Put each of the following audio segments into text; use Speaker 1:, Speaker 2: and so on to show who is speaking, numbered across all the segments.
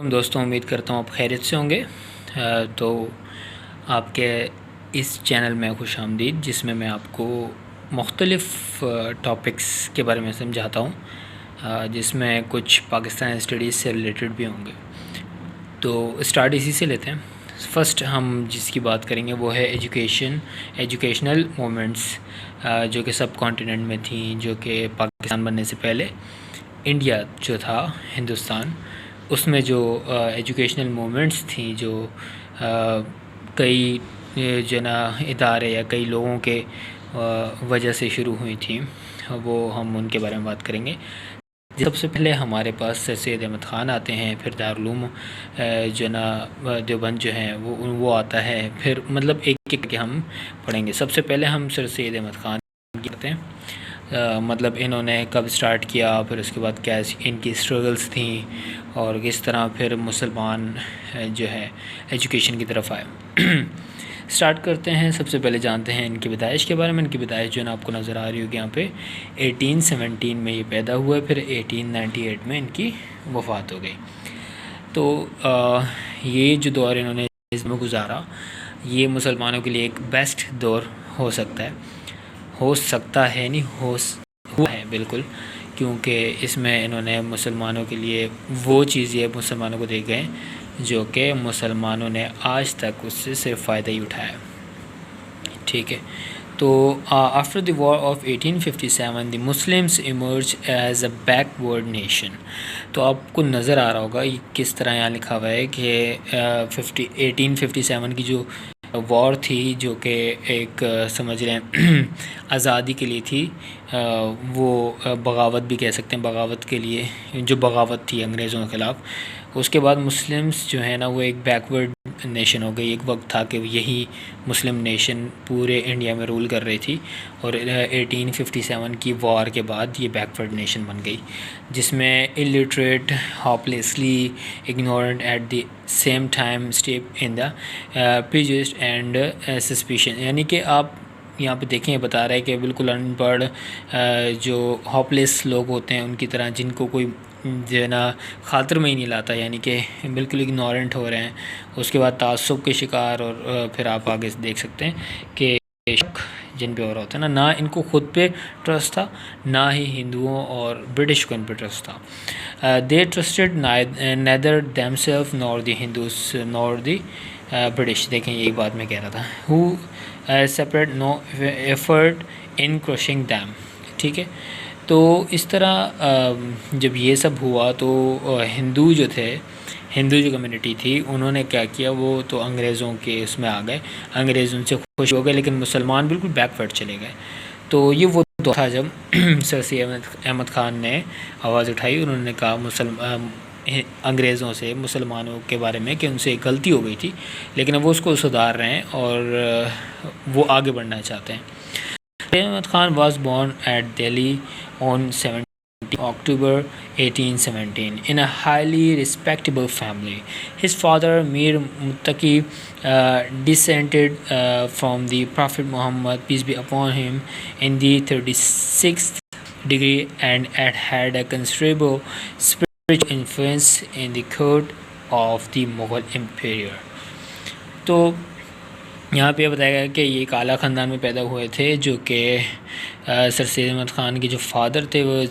Speaker 1: دوستوں امید کرتا ہوں آپ خیریت سے ہوں گے۔ تو آپ کے اس چینل میں خوش آمدید، جس میں آپ کو مختلف ٹاپکس کے بارے میں سمجھاتا ہوں، جس میں کچھ پاکستان اسٹڈیز سے ریلیٹڈ بھی ہوں گے۔ تو اسٹارٹ اسی سے لیتے ہیں۔ فرسٹ ہم جس کی بات کریں گے وہ ہے ایجوکیشنل موومنٹس، جو کہ سب کانٹیننٹ میں تھیں، جو کہ پاکستان بننے سے پہلے انڈیا جو تھا، ہندوستان، اس میں جو ایجوکیشنل موومنٹس تھیں، جو کئی ادارے یا کئی لوگوں کے وجہ سے شروع ہوئی تھیں، وہ ہم ان کے بارے میں بات کریں گے۔ سب سے پہلے ہمارے پاس سر سید احمد خان آتے ہیں، پھر دارالعلوم دیوبند جو ہیں وہ آتا ہے، پھر مطلب ایک ایک کے ہم پڑھیں گے۔ سب سے پہلے ہم سر سید احمد خان کرتے ہیں، مطلب انہوں نے کب سٹارٹ کیا، پھر اس کے بعد کیا ان کی اسٹرگلس تھیں، اور کس طرح پھر مسلمان جو ہے ایجوکیشن کی طرف آئے۔ سٹارٹ کرتے ہیں۔ سب سے پہلے جانتے ہیں ان کی پیدائش کے بارے میں۔ ان کی پیدائش جو ہے نا آپ کو نظر آ رہی ہوگی یہاں پہ، 1817 میں یہ پیدا ہوا ہے، پھر 1898 میں ان کی وفات ہو گئی۔ تو یہ جو دور انہوں نے اس میں گزارا، یہ مسلمانوں کے لیے ایک بیسٹ دور ہو سکتا ہے ہوا ہے بالکل، کیونکہ اس میں انہوں نے مسلمانوں کے لیے وہ چیزیں مسلمانوں کو دے گئے جو کہ مسلمانوں نے آج تک اس سے صرف فائدہ ہی اٹھایا۔ ٹھیک ہے، تو after the war of 1857 the Muslims emerge as a backward nation. تو آپ کو نظر آ رہا ہوگا کس طرح یہاں لکھا ہوا ہے کہ 1857 کی جو وار تھی، جو کہ ایک سمجھ رہے ہیں آزادی کے لیے تھی، وہ بغاوت بھی کہہ سکتے ہیں، بغاوت کے لیے جو بغاوت تھی انگریزوں کے خلاف۔ اس کے بعد مسلمس جو ہے نا وہ ایک بیکورڈ نیشن ہو گئی۔ ایک وقت تھا کہ یہی مسلم نیشن پورے انڈیا میں رول کر رہی تھی، اور 1857 کی وار کے بعد یہ بیکورڈ نیشن بن گئی، جس میں illiterate, hopelessly ignorant at the same time steeped in the prejudiced and suspicion. یعنی کہ آپ یہاں پہ دیکھیں، یہ بتا رہا ہے کہ بالکل ان پڑھ جو ہوپلیس لوگ ہوتے ہیں ان کی طرح، جن کو کوئی جو ہے نا خاطر میں ہی نہیں لاتا، یعنی کہ بالکل اگنورنٹ ہو رہے ہیں۔ اس کے بعد تعصب کے شکار، اور پھر آپ آگے دیکھ سکتے ہیں کہ شک جن پہ ہو رہا ہوتا ہے نا، نہ ان کو خود پہ ٹرسٹ تھا، نہ ہی ہندوؤں اور برٹش کو ان پہ ٹرسٹ تھا۔ They trusted neither themselves nor the Hindus nor the British. دیکھیں یہی بات میں کہہ رہا تھا، who separate no effort in crushing them۔ ٹھیک ہے، تو اس طرح جب یہ سب ہوا تو ہندو جو کمیونٹی تھی، انہوں نے کیا کیا، وہ تو انگریزوں کے اس میں آ گئے، انگریز ان سے خوش ہو گئے، لیکن مسلمان بالکل بیک ورڈ چلے گئے۔ تو یہ وہ دور تھا جب سر سید احمد خان نے آواز اٹھائی، انہوں نے کہا انگریزوں سے مسلمانوں کے بارے میں کہ ان سے ایک غلطی ہو گئی تھی، لیکن اب وہ اس کو سدھار رہے ہیں اور وہ آگے بڑھنا چاہتے ہیں۔ Ahmed Khan was born at Delhi on 17 October 1817 in a highly respectable family. His father, Mir Muttaqi, descended from the Prophet Muhammad, peace be upon him, in the 36th degree and had a considerable spiritual influence in the court of the Mughal Emperor. تو یہاں پہ یہ بتایا گیا کہ یہ ایک اعلیٰ خاندان میں پیدا ہوئے تھے، جو کہ سر سید احمد خان کے جو فادر تھے وہ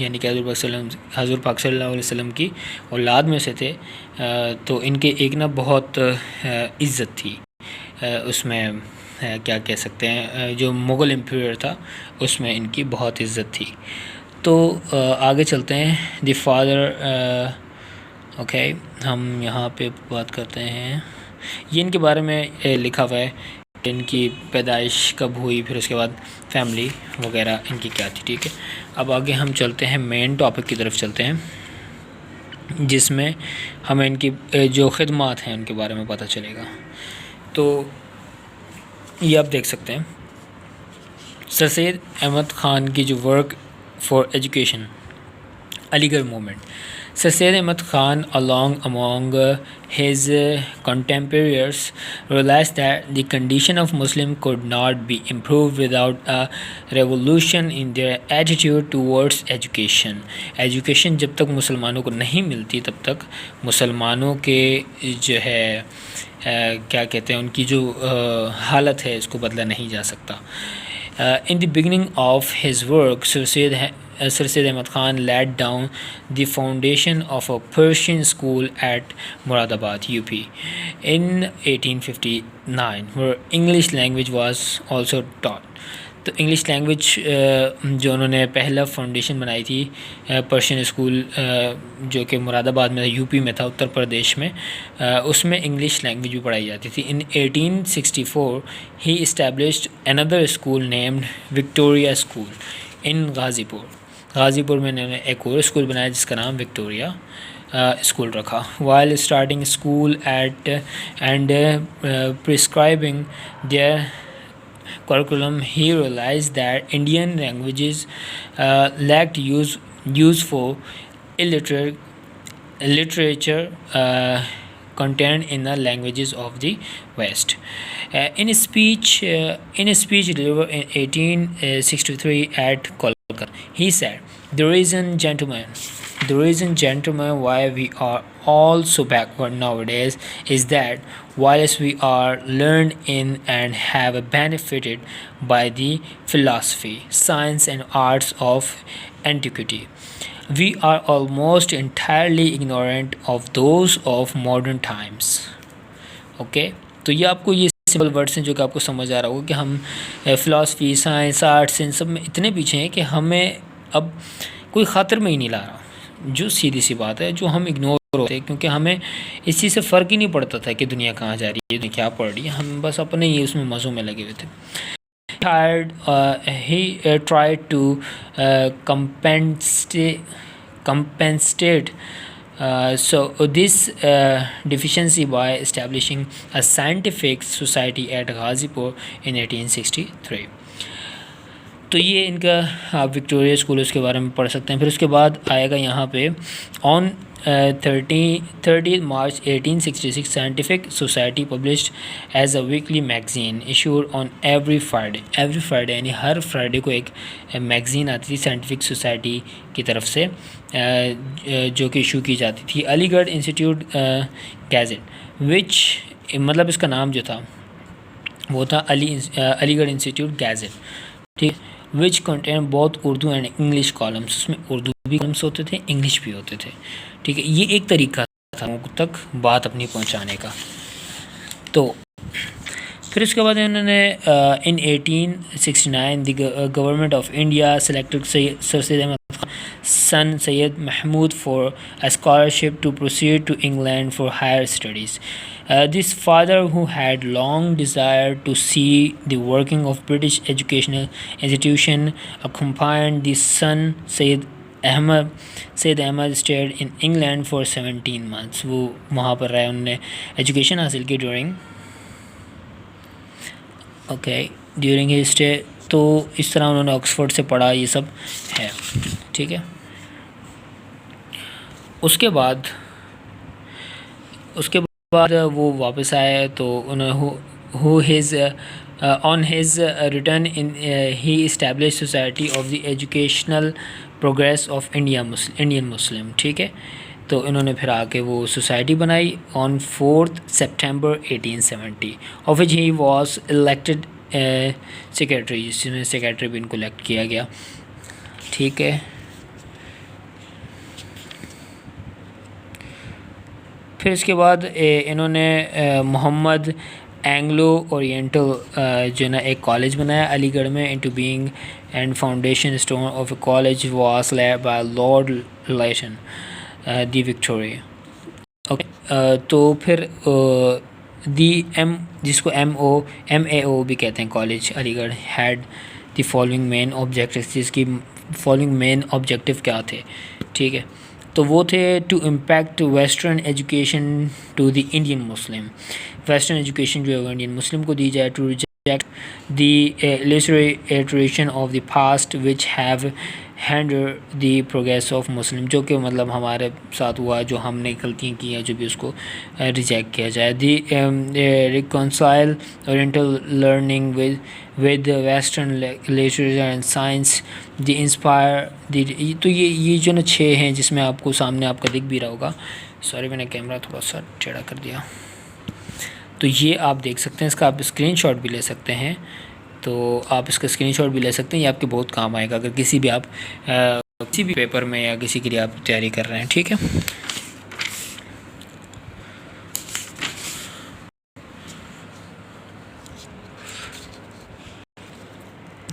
Speaker 1: یعنی کہ حضور پاک صلی اللہ علیہ وسلم کی اولاد میں سے تھے۔ تو ان کے ایک نا بہت عزت تھی، اس میں کیا کہہ سکتے ہیں، جو مغل امپیریئر تھا اس میں ان کی بہت عزت تھی۔ تو آگے چلتے ہیں۔ دی فادر، اوکے، ہم یہاں پہ بات کرتے ہیں، یہ ان کے بارے میں لکھا ہوا ہے کہ ان کی پیدائش کب ہوئی، پھر اس کے بعد فیملی وغیرہ ان کی کیا تھی۔ ٹھیک ہے، اب آگے ہم چلتے ہیں، مین ٹاپک کی طرف چلتے ہیں، جس میں ہمیں ان کی جو خدمات ہیں ان کے بارے میں پتہ چلے گا۔ تو یہ آپ دیکھ سکتے ہیں، سر سید احمد خان کی جو ورک فار ایجوکیشن، علی گڑھ movement. Sir Syed Ahmad Khan, among his contemporaries, realized that the condition of Muslims could not be improved without a revolution in their attitude towards education. Education جب تک مسلمانوں کو نہیں ملتی تب تک مسلمانوں کے جو ہے کیا کہتے ہیں ان کی جو حالت ہے اس کو بدلا نہیں جا سکتا. In the beginning of his work, Sir Syed Ahmad Khan laid down the foundation of a Persian school at Moradabad, UP, in 1859, where English language was also taught. تو انگلش لینگویج جو انہوں نے پہلا فاؤنڈیشن بنائی تھی Persian school جو کہ مراد آباد میں یو پی میں تھا اتر پردیش میں، اس میں انگلش لینگویج بھی پڑھائی جاتی تھی. ان 1864 ہی اسٹیبلشڈ اندر school named Victoria school in Ghazipur میں انہوں نے ایک اور اسکول بنایا جس کا نام وکٹوریہ اسکول رکھا. while starting school at and prescribing their curriculum, he realized that Indian languages lacked use for literature content in the languages of the West. In a speech delivered in 1863 at Kolkata, he said, "The reason, gentlemen, why we are all so backward nowadays is that whilst we are learned in and have benefited by the philosophy, science and arts of antiquity, we are almost entirely ignorant of those of modern times." Okay, تو یہ آپ کو یہ simple words ہیں جو کہ آپ کو سمجھ آ رہا ہوگا کہ ہم فلاسفی، سائنس، آرٹس ان سب میں اتنے پیچھے ہیں کہ ہمیں اب کوئی خاطر میں ہی نہیں لا رہا، جو سیدھی سی بات ہے، جو ہم اگنور ہوتے ہیں کیونکہ ہمیں اس چیز سے فرق ہی نہیں پڑتا تھا کہ دنیا کہاں جا رہی ہے، دنیا کیا پڑھ رہی ہے، ہم بس اپنے ہی اس میں مزوں میں لگے ہوئے تھے. He tried to compensate so this deficiency by establishing a scientific society at Ghazipur in 1863. تو یہ ان کا آپ وکٹوریہ اسکول اس کے بارے میں پڑھ سکتے ہیں. پھر اس کے بعد آئے گا یہاں پہ آن 30 March 1866 scientific society published as a weekly magazine issued on every Friday یعنی ہر فرائیڈے کو ایک میگزین آتی تھی سائنٹیفک سوسائٹی کی طرف سے جو کہ ایشو کی جاتی تھی. علی گڑھ انسٹیٹیوٹ گیزٹ وچ مطلب اس کا نام جو تھا وہ تھا علی گڑھ انسٹیٹیوٹ گیزٹ، ٹھیک، which contain both Urdu and English columns. اس میں اردو بھی کالمس ہوتے تھے، انگلش بھی ہوتے تھے، ٹھیک ہے. یہ ایک طریقہ تھا لوگوں تک بات اپنی پہنچانے کا. تو پھر اس کے بعد انہوں نے in 1869 the government of India selected sir Syed Ahmad Khan son Syed Mahmood for a scholarship to proceed to England for higher studies. This father, who had long desired to see the working of British educational institution, accompanied the son Syed Ahmad stayed in England for 17 months. وہ وہاں پر رہے، انہوں نے education حاصل کی during ہی stay. تو اس طرح انہوں نے آکسفورڈ سے پڑھا، یہ سب ہے، ٹھیک ہے. اس کے بعد وہ واپس آئے تو on his return he established Society of the Educational Progress of Indian Muslim، ٹھیک ہے. تو انہوں نے پھر آ کے وہ سوسائٹی بنائی on 4th September 1870 of which he was elected secretary، جس میں سیکریٹری بھی ان کو الیکٹ کیا گیا، ٹھیک ہے. پھر اس کے بعد انہوں نے محمد اینگلو اورینٹل جو نا ایک کالج بنایا علی گڑھ میں. Into being and foundation stone of a college was led by lord Latin the Victoria. تو پھر جس کو MAO بھی کہتے ہیں college Aligarh had the following main objective, جس کی فالوئنگ مین آبجیکٹیو کیا تھے، ٹھیک ہے. تو وہ تھے to impact western education to the Indian Muslim, western education جو ہے انڈین مسلم کو دی جائے. To reject the illusory iteration of the past which have hinder the progress of Muslim, جو کہ مطلب ہمارے ساتھ ہوا، جو ہم نے غلطیاں کی ہیں جو بھی اس کو ریجیکٹ کیا جائے. The reconcile oriental learning with western literature and science, the inspire the. تو یہ جو نا 6 ہیں جس میں آپ کو سامنے آپ کا دکھ بھی رہا ہوگا. سوری میں نے کیمرہ تھوڑا سا ٹیڑھا کر دیا. تو یہ آپ دیکھ سکتے ہیں، اس کا آپ اسکرین شاٹ بھی لے سکتے ہیں. تو آپ اس کا اسکرین شاٹ بھی لے سکتے ہیں، یہ آپ کے بہت کام آئے گا اگر کسی بھی آپ کسی بھی پیپر میں یا کسی کے لیے آپ تیاری کر رہے ہیں. ٹھیک ہے.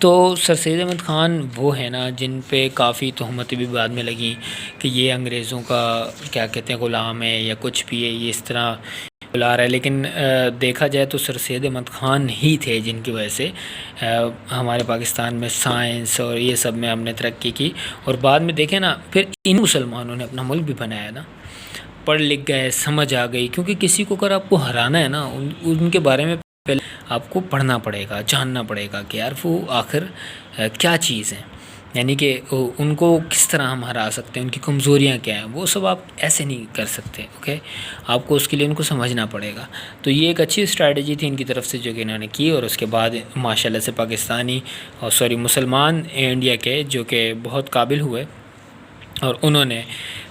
Speaker 1: تو سر سید احمد خان وہ ہیں نا جن پہ کافی تہمتیں بھی بعد میں لگیں کہ یہ انگریزوں کا کیا کہتے ہیں غلام ہے یا کچھ بھی ہے، یہ اس طرح بلا رہا ہے. لیکن دیکھا جائے تو سر سید احمد خان ہی تھے جن کی وجہ سے ہمارے پاکستان میں سائنس اور یہ سب میں ہم نے ترقی کی. اور بعد میں دیکھیں نا پھر ان مسلمانوں نے اپنا ملک بھی بنایا نا، پڑھ لکھ گئے، سمجھ آ گئی. کیونکہ کسی کو اگر آپ کو ہرانا ہے نا ان کے بارے میں پہلے آپ کو پڑھنا پڑے گا، جاننا پڑے گا کہ یار وہ آخر کیا چیز ہے، یعنی کہ ان کو کس طرح ہم ہرا سکتے ہیں، ان کی کمزوریاں کیا ہیں. وہ سب آپ ایسے نہیں کر سکتے. اوکے، آپ کو اس کے لیے ان کو سمجھنا پڑے گا. تو یہ ایک اچھی اسٹریٹجی تھی ان کی طرف سے جو کہ انہوں نے کی. اور اس کے بعد ماشاءاللہ سے پاکستانی مسلمان انڈیا کے جو کہ بہت قابل ہوئے، اور انہوں نے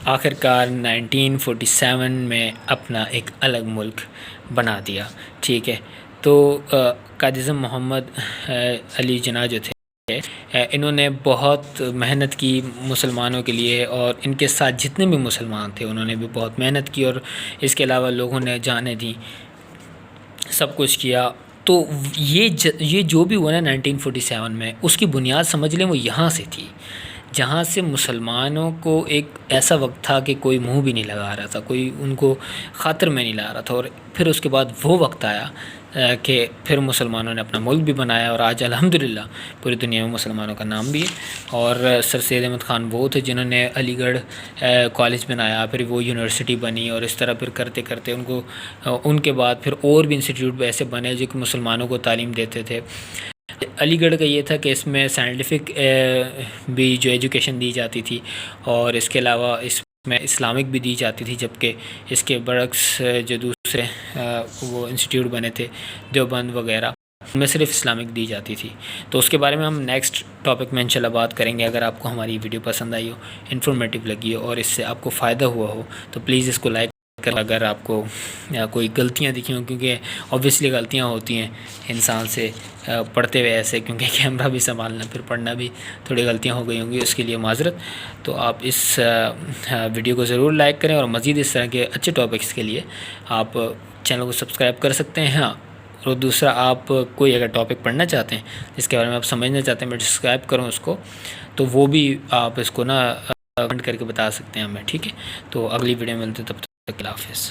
Speaker 1: آخرکار 1947 میں اپنا ایک الگ ملک بنا دیا. ٹھیک ہے. تو قائد اعظم محمد علی جناح جو تھے انہوں نے بہت محنت کی مسلمانوں کے لیے، اور ان کے ساتھ جتنے بھی مسلمان تھے انہوں نے بھی بہت محنت کی. اور اس کے علاوہ لوگوں نے جانیں دیں، سب کچھ کیا. تو یہ جو بھی ہوا نا 1947 میں، اس کی بنیاد سمجھ لیں وہ یہاں سے تھی، جہاں سے مسلمانوں کو ایک ایسا وقت تھا کہ کوئی منہ بھی نہیں لگا رہا تھا، کوئی ان کو خاطر میں نہیں لا رہا تھا. اور پھر اس کے بعد وہ وقت آیا کہ پھر مسلمانوں نے اپنا ملک بھی بنایا، اور آج الحمدللہ پوری دنیا میں مسلمانوں کا نام بھی ہے. اور سر سید احمد خان وہ تھے جنہوں نے علی گڑھ کالج بنایا، پھر وہ یونیورسٹی بنی، اور اس طرح پھر کرتے کرتے ان کے بعد پھر اور بھی انسٹیٹیوٹ ایسے بنے جو کہ مسلمانوں کو تعلیم دیتے تھے. علی گڑھ کا یہ تھا کہ اس میں سائنٹیفک بھی جو ایجوکیشن دی جاتی تھی، اور اس کے علاوہ اس میں اسلامک بھی دی جاتی تھی. جبکہ اس کے برعکس جو دوسرے وہ انسٹیٹیوٹ بنے تھے دیوبند وغیرہ، ان میں صرف اسلامک دی جاتی تھی. تو اس کے بارے میں ہم نیکسٹ ٹاپک میں انشاءاللہ بات کریں گے. اگر آپ کو ہماری ویڈیو پسند آئی ہو، انفارمیٹیو لگی ہو، اور اس سے آپ کو فائدہ ہوا ہو، تو پلیز اس کو لائک. اگر آپ کو کوئی غلطیاں دکھی ہوں، کیونکہ اوبویسلی غلطیاں ہوتی ہیں انسان سے پڑھتے ہوئے ایسے، کیونکہ کیمرہ بھی سنبھالنا، پھر پڑھنا بھی، تھوڑی غلطیاں ہو گئی ہوں گی، اس کے لیے معذرت. تو آپ اس ویڈیو کو ضرور لائک کریں، اور مزید اس طرح کے اچھے ٹاپکس کے لیے آپ چینل کو سبسکرائب کر سکتے ہیں. ہاں، اور دوسرا آپ کوئی اگر ٹاپک پڑھنا چاہتے ہیں جس کے بارے میں آپ سمجھنا چاہتے ہیں میں ڈسکرائب کروں اس کو، تو وہ بھی آپ اس کو نا کمنٹ کر کے بتا سکتے ہیں ہمیں. ٹھیک ہے. تو اگلی ویڈیو میں ملتے ہیں، تب تک اللہ حافظ.